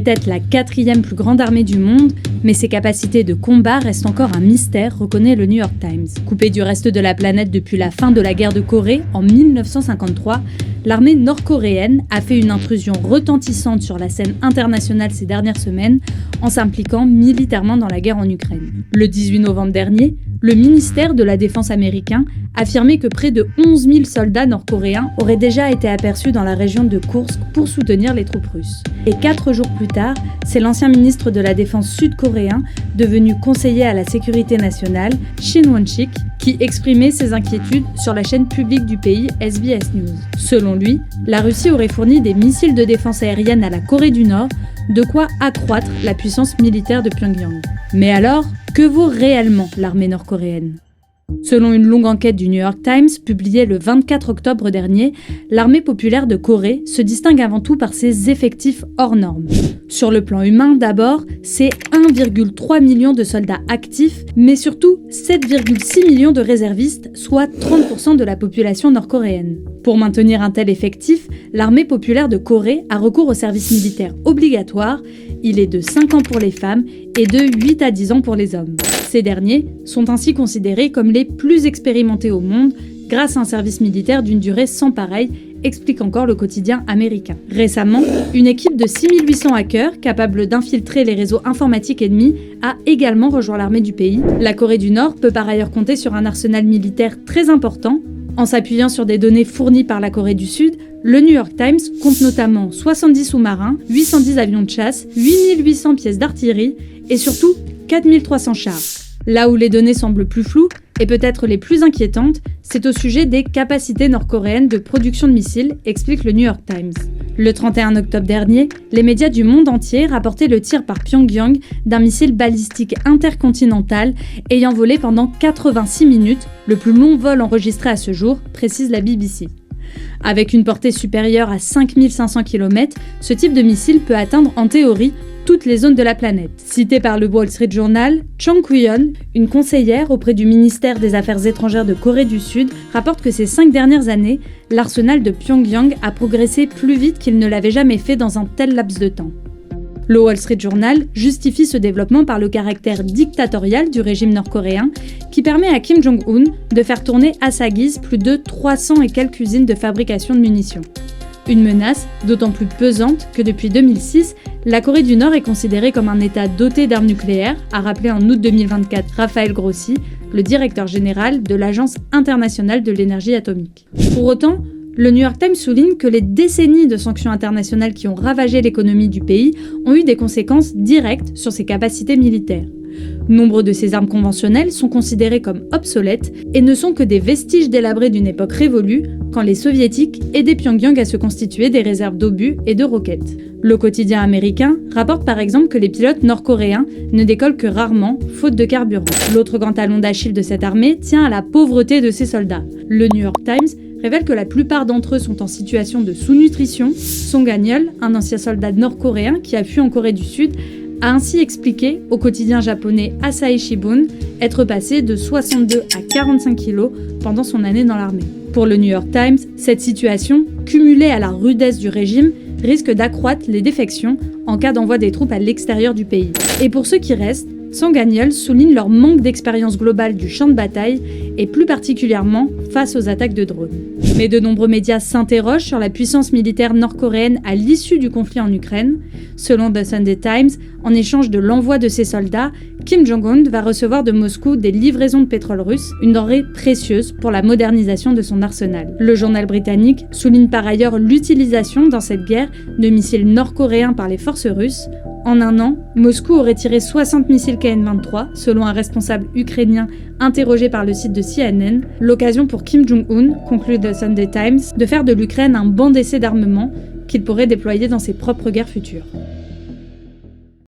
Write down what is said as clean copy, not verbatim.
Peut-être la 4e plus grande armée du monde, mais ses capacités de combat restent encore un mystère, reconnaît le New York Times. Coupée du reste de la planète depuis la fin de la guerre de Corée en 1953, l'armée nord-coréenne a fait une intrusion retentissante sur la scène internationale ces dernières semaines en s'impliquant militairement dans la guerre en Ukraine. Le 18 novembre dernier, le ministère de la Défense américain affirmait que près de 11 000 soldats nord-coréens auraient déjà été aperçus dans la région de Koursk pour soutenir les troupes russes. Et 4 jours plus tard, c'est l'ancien ministre de la Défense sud-coréen, devenu conseiller à la sécurité nationale, Shin Won-sik, qui exprimait ses inquiétudes sur la chaîne publique du pays SBS News. Selon lui, la Russie aurait fourni des missiles de défense aérienne à la Corée du Nord, de quoi accroître la puissance militaire de Pyongyang. Mais alors, que vaut réellement l'armée nord-coréenne ? Selon une longue enquête du New York Times, publiée le 24 octobre dernier, l'armée populaire de Corée se distingue avant tout par ses effectifs hors normes. Sur le plan humain d'abord, c'est 1,3 million de soldats actifs, mais surtout 7,6 millions de réservistes, soit 30% de la population nord-coréenne. Pour maintenir un tel effectif, l'armée populaire de Corée a recours au service militaire obligatoire. Il est de 5 ans pour les femmes et de 8 à 10 ans pour les hommes. Ces derniers sont ainsi considérés comme les plus expérimentés au monde grâce à un service militaire d'une durée sans pareille, explique encore le quotidien américain. Récemment, une équipe de 6800 hackers capables d'infiltrer les réseaux informatiques ennemis a également rejoint l'armée du pays. La Corée du Nord peut par ailleurs compter sur un arsenal militaire très important. En s'appuyant sur des données fournies par la Corée du Sud, le New York Times compte notamment 70 sous-marins, 810 avions de chasse, 8800 pièces d'artillerie et surtout 4300 chars. Là où les données semblent plus floues, et peut-être les plus inquiétantes, c'est au sujet des capacités nord-coréennes de production de missiles, explique le New York Times. Le 31 octobre dernier, les médias du monde entier rapportaient le tir par Pyongyang d'un missile balistique intercontinental ayant volé pendant 86 minutes, le plus long vol enregistré à ce jour, précise la BBC. Avec une portée supérieure à 5500 km, ce type de missile peut atteindre en théorie toutes les zones de la planète. Citée par le Wall Street Journal, Chung Kyu-yeon, une conseillère auprès du ministère des Affaires étrangères de Corée du Sud, rapporte que ces 5 dernières années, l'arsenal de Pyongyang a progressé plus vite qu'il ne l'avait jamais fait dans un tel laps de temps. Le Wall Street Journal justifie ce développement par le caractère dictatorial du régime nord-coréen qui permet à Kim Jong-un de faire tourner à sa guise plus de 300 et quelques usines de fabrication de munitions. Une menace d'autant plus pesante que depuis 2006, la Corée du Nord est considérée comme un État doté d'armes nucléaires, a rappelé en août 2024 Raphaël Grossi, le directeur général de l'Agence internationale de l'énergie atomique. Pour autant, le New York Times souligne que les décennies de sanctions internationales qui ont ravagé l'économie du pays ont eu des conséquences directes sur ses capacités militaires. Nombre de ces armes conventionnelles sont considérées comme obsolètes et ne sont que des vestiges délabrés d'une époque révolue quand les soviétiques aidaient Pyongyang à se constituer des réserves d'obus et de roquettes. Le quotidien américain rapporte par exemple que les pilotes nord-coréens ne décollent que rarement, faute de carburant. L'autre grand talon d'Achille de cette armée tient à la pauvreté de ses soldats. Le New York Times révèle que la plupart d'entre eux sont en situation de sous-nutrition. Song Han-yeol, un ancien soldat nord-coréen qui a fui en Corée du Sud, a ainsi expliqué au quotidien japonais Asahi Shimbun être passé de 62 à 45 kilos pendant son année dans l'armée. Pour le New York Times, cette situation, cumulée à la rudesse du régime, risque d'accroître les défections en cas d'envoi des troupes à l'extérieur du pays. Et pour ceux qui restent, Song Han-yeol souligne leur manque d'expérience globale du champ de bataille et plus particulièrement face aux attaques de drones. Mais de nombreux médias s'interrogent sur la puissance militaire nord-coréenne à l'issue du conflit en Ukraine. Selon The Sunday Times, en échange de l'envoi de ses soldats, Kim Jong-un va recevoir de Moscou des livraisons de pétrole russe, une denrée précieuse pour la modernisation de son arsenal. Le journal britannique souligne par ailleurs l'utilisation dans cette guerre de missiles nord-coréens par les forces russes. En un an, Moscou aurait tiré 60 missiles KN-23, selon un responsable ukrainien interrogé par le site de CNN, l'occasion pour Kim Jong-un, conclut The Sunday Times, de faire de l'Ukraine un banc d'essai d'armement qu'il pourrait déployer dans ses propres guerres futures.